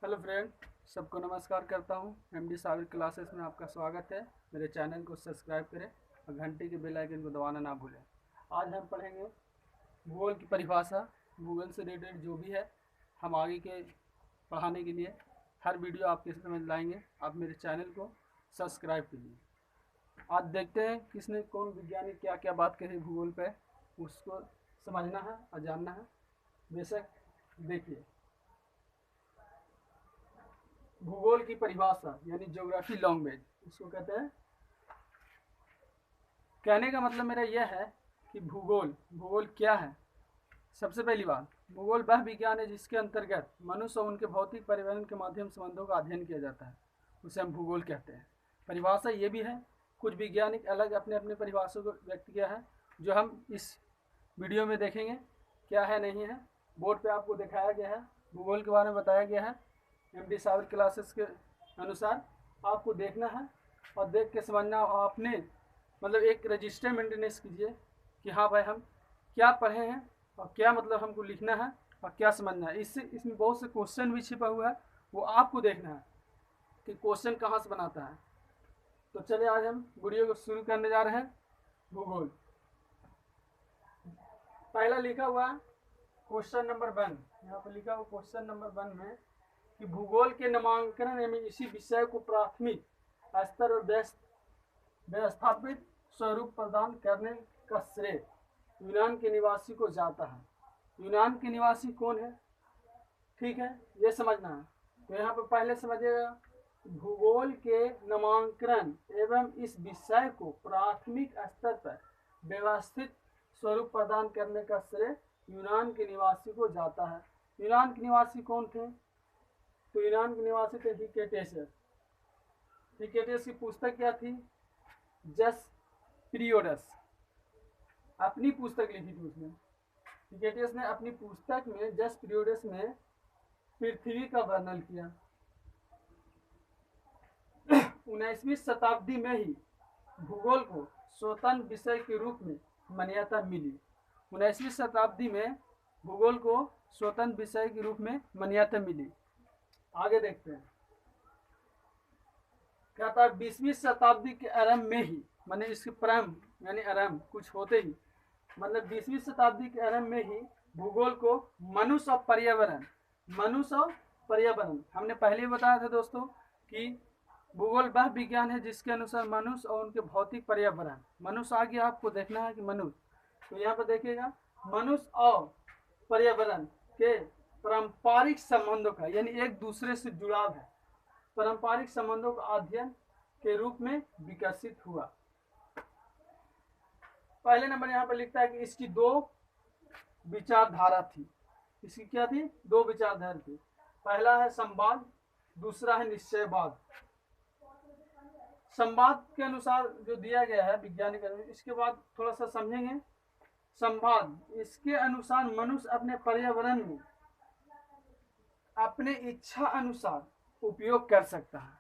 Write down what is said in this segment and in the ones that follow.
Hello friend, सबको नमस्कार करता हूँ। एमडी साबिर क्लासेस में आपका स्वागत है। मेरे चैनल को सब्सक्राइब करें और घंटे के बेल आइकन को दबाना ना भूलें। आज हम पढ़ेंगे भूगोल की परिभाषा। भूगोल से रिलेटेड जो भी है हम आगे के पढ़ाने के लिए हर वीडियो आपके समझ लाएंगे। आप मेरे चैनल को सब्सक्राइब कीजिए। आज देखते हैं किसने कौन वैज्ञानिक क्या क्या बात कही भूगोल पे, उसको समझना है और जानना है। बेशक देखिए, भूगोल की परिभाषा यानी ज्योग्राफी लैंग्वेज, इसको कहते हैं। कहने का मतलब मेरा यह है कि भूगोल क्या है। सबसे पहली बात, भूगोल वह विज्ञान है जिसके अंतर्गत मनुष्य और उनके भौतिक पर्यावरण के माध्यम संबंधों का अध्ययन किया जाता है, उसे हम भूगोल कहते हैं। परिभाषा ये भी है, कुछ वैज्ञानिक अलग अपने अपने परिभाषा को व्यक्त किया है, जो हम इस वीडियो में देखेंगे क्या है नहीं है। बोर्ड पे आपको दिखाया गया है, भूगोल के बारे में बताया गया है। एमडी साबिर क्लासेस के अनुसार आपको देखना है और देख के समझना, और अपने मतलब एक रजिस्टर मेंटेनेंस कीजिए कि हाँ भाई हम क्या पढ़े हैं और क्या मतलब हमको लिखना है और क्या समझना है। इसमें बहुत से क्वेश्चन भी छिपा हुआ है, वो आपको देखना है कि क्वेश्चन कहाँ से बनाता है। तो चलिए आज हम वीडियो को शुरू करने जा रहे हैं। भूगोल पहला लिखा हुआ क्वेश्चन नंबर 1, यहाँ पर लिखा हुआ क्वेश्चन नंबर 1 में कि भूगोल के नामांकन में इसी विषय को प्राथमिक स्तर और व्यवस्थापित स्वरूप प्रदान करने का श्रेय यूनान के निवासी को जाता है। यूनान के निवासी कौन है, ठीक है, ये समझना है। तो यहाँ पर पहले समझिएगा, भूगोल के नामांकन एवं इस विषय को प्राथमिक स्तर पर व्यवस्थित स्वरूप प्रदान करने का श्रेय यूनान के निवासी को जाता है। यूनान के निवासी कौन थे? तो यूनान के निवासी थे हिक्केटियस। हिक्केटियस की पुस्तक क्या थी? जस पीरियोडस। अपनी पुस्तक लिखी थी उसने। हिक्केटियस ने अपनी पुस्तक में जस पीरियोडस में पृथ्वी का वर्णन किया। 19वीं शताब्दी में ही भूगोल को स्वतंत्र विषय के रूप में मान्यता मिली। 19वीं शताब्दी में भूगोल को स्वतंत्र विषय के रूप में मान्यता मिली। आगे देखते हैं क्या था। 20वीं शताब्दी के आरंभ में ही, माने इसके प्रारंभ यानी आरंभ कुछ होते ही, मतलब 20वीं शताब्दी के आरंभ में ही भूगोल को मनुष्य और पर्यावरण हमने पहले ही बताया था दोस्तों कि भूगोल वह विज्ञान है जिसके अनुसार मनुष्य और उनके भौतिक पर्यावरण, मनुष्य आगे आपको देखना है कि मनुष्य, तो यहाँ पर देखिएगा मनुष्य और पर्यावरण के पारंपरिक संबंधों का यानी एक दूसरे से जुड़ाव है, पारंपरिक संबंधों का अध्ययन के रूप में विकसित हुआ। पहले नंबर यहाँ पर लिखता है कि इसकी दो विचारधारा थी। इसकी क्या थी? दो विचारधारा थी। पहला है संवाद, दूसरा है निश्चयवाद। संवाद के अनुसार जो दिया गया है वैज्ञानिक, इसके बाद थोड़ा सा समझेंगे। संवाद, इसके अनुसार मनुष्य अपने पर्यावरण में अपने इच्छा अनुसार उपयोग कर सकता है।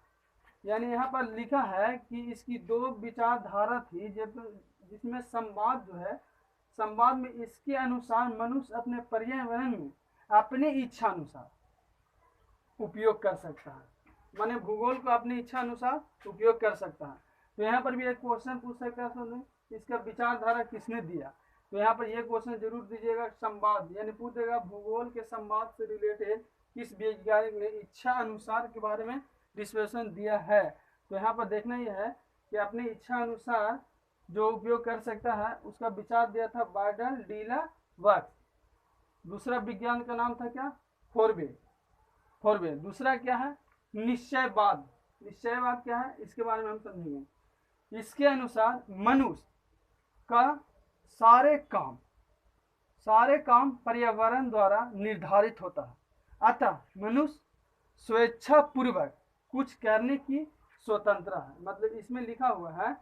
यानी यहाँ पर लिखा है कि इसकी दो विचारधारा थी, जिसमें संवाद जो है, संवाद में इसके अनुसार मनुष्य अपने पर्यावरण में अपने इच्छा अनुसार उपयोग कर सकता है, माने भूगोल को अपनी इच्छा अनुसार उपयोग कर सकता है। तो यहाँ पर भी एक क्वेश्चन पूछ सकता है, इसका विचारधारा किसने दिया? तो यहाँ पर यह क्वेश्चन जरूर दीजिएगा, संवाद, यानी पूछेगा भूगोल के संवाद से रिलेटेड किस वैज्ञानिक ने इच्छा अनुसार के बारे में डिस्कशन दिया है। तो यहाँ पर देखना यह है कि अपनी इच्छा अनुसार जो उपयोग कर सकता है उसका विचार दिया था बार्डल डीला वर्क। दूसरा विज्ञान का नाम था क्या? फोरबे। दूसरा क्या है? निश्चयवाद। निश्चयवाद क्या है इसके बारे में हम समझेंगे। इसके अनुसार मनुष्य का सारे काम पर्यावरण द्वारा निर्धारित होता है, अतः मनुष्य स्वेच्छा पूर्वक कुछ करने की स्वतंत्र है। मतलब इसमें लिखा हुआ है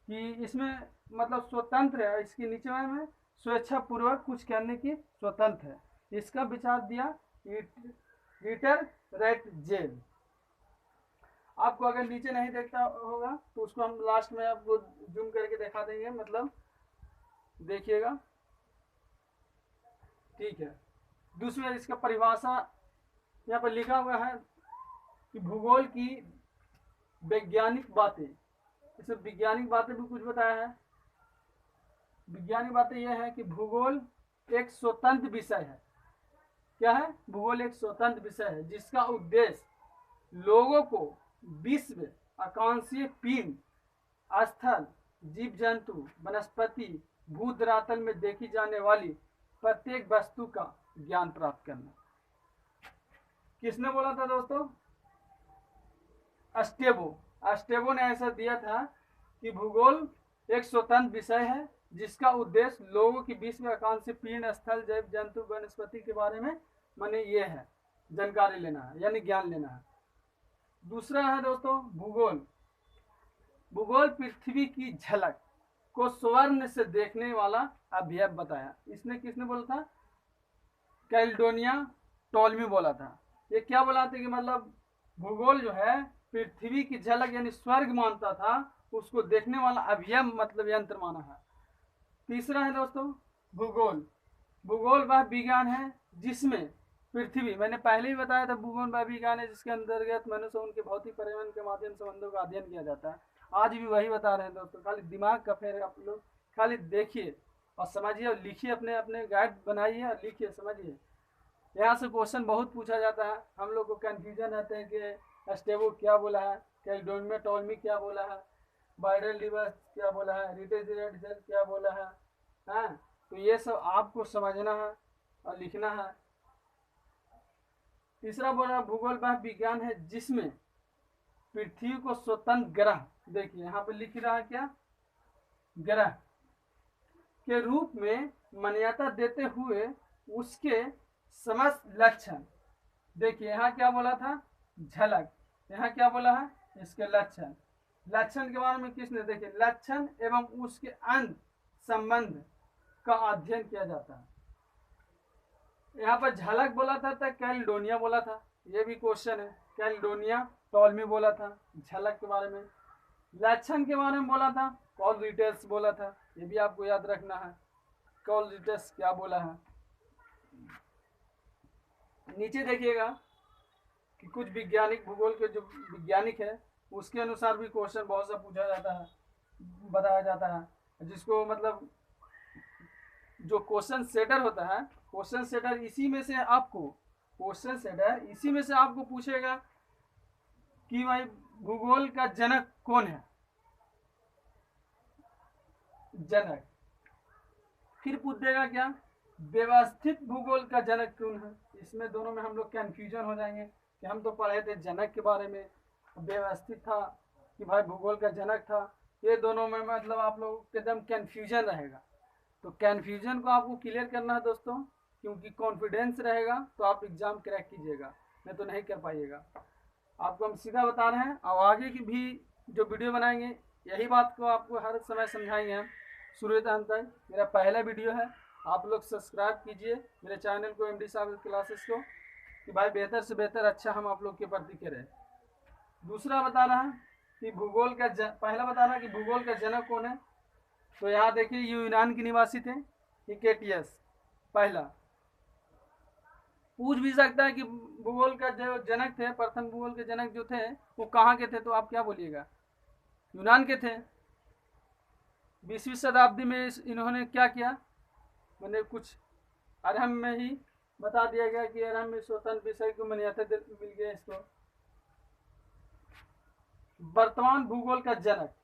कि इसमें मतलब स्वतंत्र है, इसके नीचे में स्वेच्छा पूर्वक कुछ करने की स्वतंत्र है। इसका विचार दिया रीटर रेटजेल। आपको अगर नीचे नहीं देखता होगा तो उसको हम लास्ट में आपको जूम करके दिखा देंगे, मतलब देखिएगा, ठीक है। दूसरा इसका परिभाषा यहाँ पर लिखा हुआ है कि भूगोल की वैज्ञानिक बातें, इसमें वैज्ञानिक बातें भी कुछ बताया है। वैज्ञानिक बातें यह है कि भूगोल एक स्वतंत्र विषय है। क्या है? भूगोल एक स्वतंत्र विषय है जिसका उद्देश्य लोगों को विश्व, आकाशीय पिंड, स्थल, जीव जंतु, वनस्पति, भूधरातल में देखी जाने वाली प्रत्येक वस्तु का ज्ञान प्राप्त करना। किसने बोला था दोस्तों? अस्टेबो ने ऐसा दिया था कि भूगोल एक स्वतंत्र विषय है जिसका उद्देश्य लोगों की विश्व, आकाशीय पिंड, स्थल, जैव जंतु, वनस्पति के बारे में माने ये है जानकारी लेना है, यानी ज्ञान लेना है। दूसरा है दोस्तों भूगोल पृथ्वी की झलक को स्वर्ण से देखने वाला अभियव बताया। इसने किसने बोला था? कैल्डोनिया टॉलमी बोला था। ये क्या बोला था कि मतलब भूगोल जो है पृथ्वी की झलक यानी स्वर्ग मानता था, उसको देखने वाला अभियव मतलब यंत्र माना है। तीसरा है दोस्तों भूगोल वह विज्ञान है जिसमें पृथ्वी, मैंने पहले ही बताया था, भूगोल वह विज्ञान है जिसके अंतर्गत मनुष्य उनके भौतिक पर्यावरण के माध्यम से संबंधों का अध्ययन किया जाता है। आज भी वही बता रहे हैं दोस्तों, खाली दिमाग का फेर आप लोग खाली देखिए और समझिए और लिखिए, अपने अपने गाइड बनाइए और लिखिए, समझिए। यहाँ से क्वेश्चन बहुत पूछा जाता है, हम लोग को कन्फ्यूजन रहते हैं कि अस्टेबो क्या बोला है, कैल्डोनिया टॉलमी क्या बोला है, बाइडल डिवर्स क्या बोला है, रिटेजेड क्या बोला है। हाँ, तो ये सब आपको समझना है और लिखना है। तीसरा बोला भूगोल वह विज्ञान है जिसमें पृथ्वी को स्वतंत्र ग्रह, देखिए यहाँ पे लिख रहा है क्या, ग्रह के रूप में मान्यता देते हुए उसके समस्त लक्षण, देखिए यहाँ क्या बोला था, झलक, यहाँ क्या बोला है, इसके लक्षण। लक्षण के बारे में किसने, देखिए लक्षण एवं उसके अंत संबंध का अध्ययन किया जाता है। यहाँ पर झलक बोला था तो कैल्डोनिया बोला था, ये भी क्वेश्चन है। कैल्डोनिया टॉलमी बोला था झलक के बारे में। लक्षण के बारे में बोला था कॉल रिटेल्स बोला था, ये भी आपको याद रखना है, कॉल रिटेल्स क्या बोला है। नीचे देखिएगा कि कुछ वैज्ञानिक, भूगोल के जो वैज्ञानिक है उसके अनुसार भी क्वेश्चन बहुत सा पूछा जाता है, बताया जाता है, जिसको मतलब जो क्वेश्चन सेटर होता है, क्वेश्चन सेटर इसी में से आपको पूछेगा कि भाई भूगोल का जनक कौन है, जनक। फिर पूछ देगा क्या, व्यवस्थित भूगोल का जनक कौन है। इसमें दोनों में हम लोग कंफ्यूजन हो जाएंगे कि हम तो पढ़े थे जनक के बारे में, व्यवस्थित था कि भाई भूगोल का जनक था, ये दोनों में मतलब आप लोग एकदम कंफ्यूजन रहेगा। तो कंफ्यूजन को आपको क्लियर करना है दोस्तों, क्योंकि कॉन्फिडेंस रहेगा तो आप एग्जाम क्रैक कीजिएगा, नहीं तो नहीं कर पाइएगा। आपको हम सीधा बता रहे हैं, और आगे की भी जो वीडियो बनाएंगे यही बात को आपको हर समय समझाएंगे हम शुरू से अंत तक। मेरा पहला वीडियो है, आप लोग सब्सक्राइब कीजिए मेरे चैनल को, एमडी साहब क्लासेस को, कि भाई बेहतर से बेहतर अच्छा हम आप लोग के प्रति करें। दूसरा बता रहा है कि भूगोल का पहला बता रहा है कि भूगोल का जनक कौन है। तो यहाँ देखिए यूनान के निवासी थे हिकेटियस। पहला पूछ भी सकता है कि भूगोल का जो जनक थे, प्रथम भूगोल के जनक जो थे वो कहाँ के थे, तो आप क्या बोलिएगा, यूनान के थे। 20वीं शताब्दी में इन्होंने क्या किया, मैंने कुछ अरहम में ही बता दिया गया कि अरहम में स्वतंत्र विषय को मान्यता मिल गया इसको। वर्तमान भूगोल का जनक,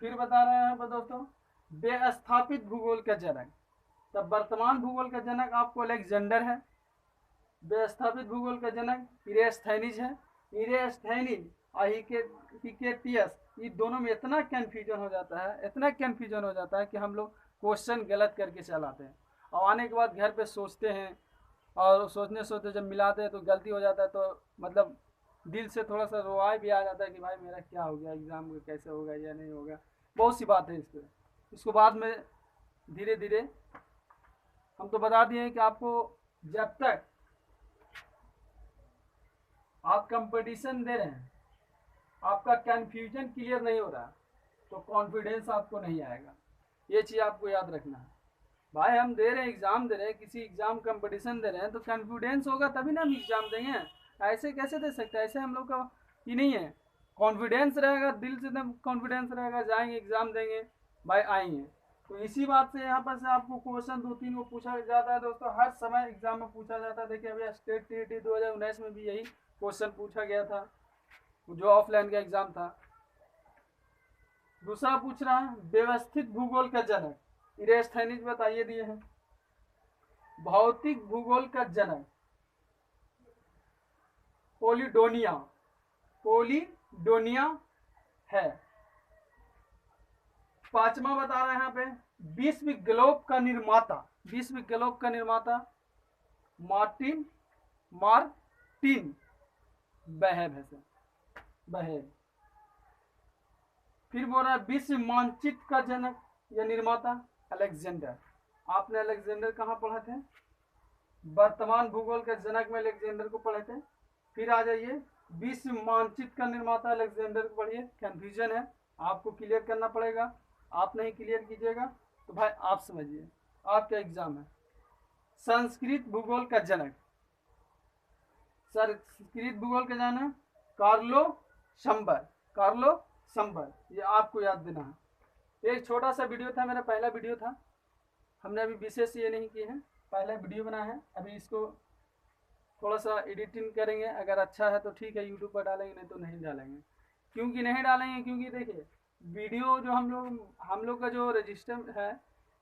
फिर बता रहे हैं दोस्तों व्यवस्थापित भूगोल का जनक। तब वर्तमान भूगोल का जनक आपको अलेक्जेंडर है, व्यवस्थापित भूगोल का जनक इरेस्थेनीज है। इरेस्थेनीज और हिकेटियस, ये दोनों में इतना कंफ्यूजन हो जाता है कि हम लोग क्वेश्चन गलत करके चलाते हैं, और आने के बाद घर पे सोचते हैं, और सोचते जब मिलाते हैं तो गलती हो जाता है, तो मतलब दिल से थोड़ा सा रोआई भी आ जाता है कि भाई मेरा क्या हो गया, एग्जाम में कैसे होगा या नहीं होगा। बहुत सी बात है इसको बाद में धीरे धीरे हम तो बता दिए कि आपको जब तक आप कंपटीशन दे रहे हैं, आपका कंफ्यूजन क्लियर नहीं हो रहा, तो कॉन्फिडेंस आपको नहीं आएगा। ये चीज़ आपको याद रखना है। भाई हम दे रहे हैं, एग्जाम दे रहे हैं, किसी एग्जाम कंपटीशन दे रहे हैं, तो कॉन्फिडेंस होगा तभी ना हम एग्जाम देंगे। ऐसे कैसे दे सकते हैं? ऐसे हम लोग का ये नहीं है। कॉन्फिडेंस रहेगा, दिल से एकदम कॉन्फिडेंस रहेगा, जाएंगे एग्जाम देंगे भाई, आएंगे। तो इसी बात से यहाँ पर से आपको क्वेश्चन 2-3 को पूछा जाता है दोस्तों, हर समय एग्जाम में पूछा जाता है। देखिए अभी स्टेट टीईटी 2019 में भी यही क्वेश्चन पूछा गया था, जो ऑफलाइन का एग्जाम था। दूसरा पूछ रहा है व्यवस्थित भूगोल का जनक, इरेस्थेनिज बताइए दिए हैं। भौतिक भूगोल का जनक पोलिडोनिया, पोलिडोनिया है। पांचवा बता रहे हैं यहाँ पे विश्व ग्लोब का निर्माता, विश्व ग्लोब का निर्माता मार्टिन वेब है सर, वेब। फिर बोल रहा है विश्व मानचित्र का जनक या निर्माता अलेक्जेंडर। आपने अलेक्जेंडर कहाँ पढ़े थे? वर्तमान भूगोल के जनक में अलेक्जेंडर को पढ़े थे। फिर आ जाइए विश्व मानचित्र का निर्माता अलेक्जेंडर को पढ़िए। कंफ्यूजन है, आपको क्लियर करना पड़ेगा। आप नहीं क्लियर कीजिएगा तो भाई आप समझिए आपका एग्जाम है। संस्कृत भूगोल का जनक, संस्कृत भूगोल का जनक कार्लो शंबर, कार्लो शंबर, ये आपको याद देना है। एक छोटा सा वीडियो था, मेरा पहला वीडियो था, हमने अभी विशेष ये नहीं किए हैं, पहला वीडियो बनाया है। अभी इसको थोड़ा सा एडिटिंग करेंगे, अगर अच्छा है तो ठीक है यूट्यूब पर डालेंगे, नहीं तो नहीं डालेंगे। क्योंकि नहीं डालेंगे क्योंकि देखिए वीडियो जो हम लोग का जो रजिस्टर है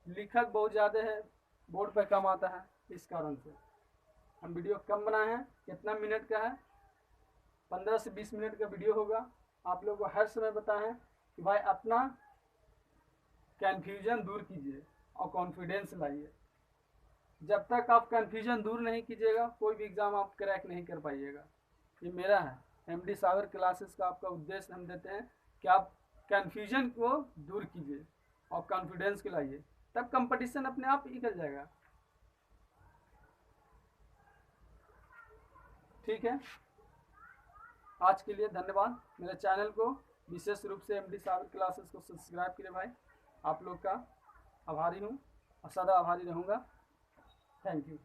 लिखत बहुत ज़्यादा है, बोर्ड पर कम आता है, इस कारण से हम वीडियो कम बनाए हैं। कितना मिनट का है? 15 से 20 मिनट का वीडियो होगा। आप लोग को हर समय बताएं कि भाई अपना कन्फ्यूजन दूर कीजिए और कॉन्फिडेंस लाइए। जब तक आप कन्फ्यूजन दूर नहीं कीजिएगा कोई भी एग्ज़ाम आप क्रैक नहीं कर पाइएगा। ये मेरा है एमडी सागर क्लासेस का आपका उद्देश्य हम देते हैं कि आप कन्फ्यूजन को दूर कीजिए और कॉन्फिडेंस को लाइए, तब कंपटीशन अपने आप निकल जाएगा। ठीक है, आज के लिए धन्यवाद। मेरे चैनल को विशेष रूप से एमडी सागर क्लासेस को सब्सक्राइब कीजिए भाई। आप लोग का आभारी हूँ और सदा आभारी रहूँगा। Thank you.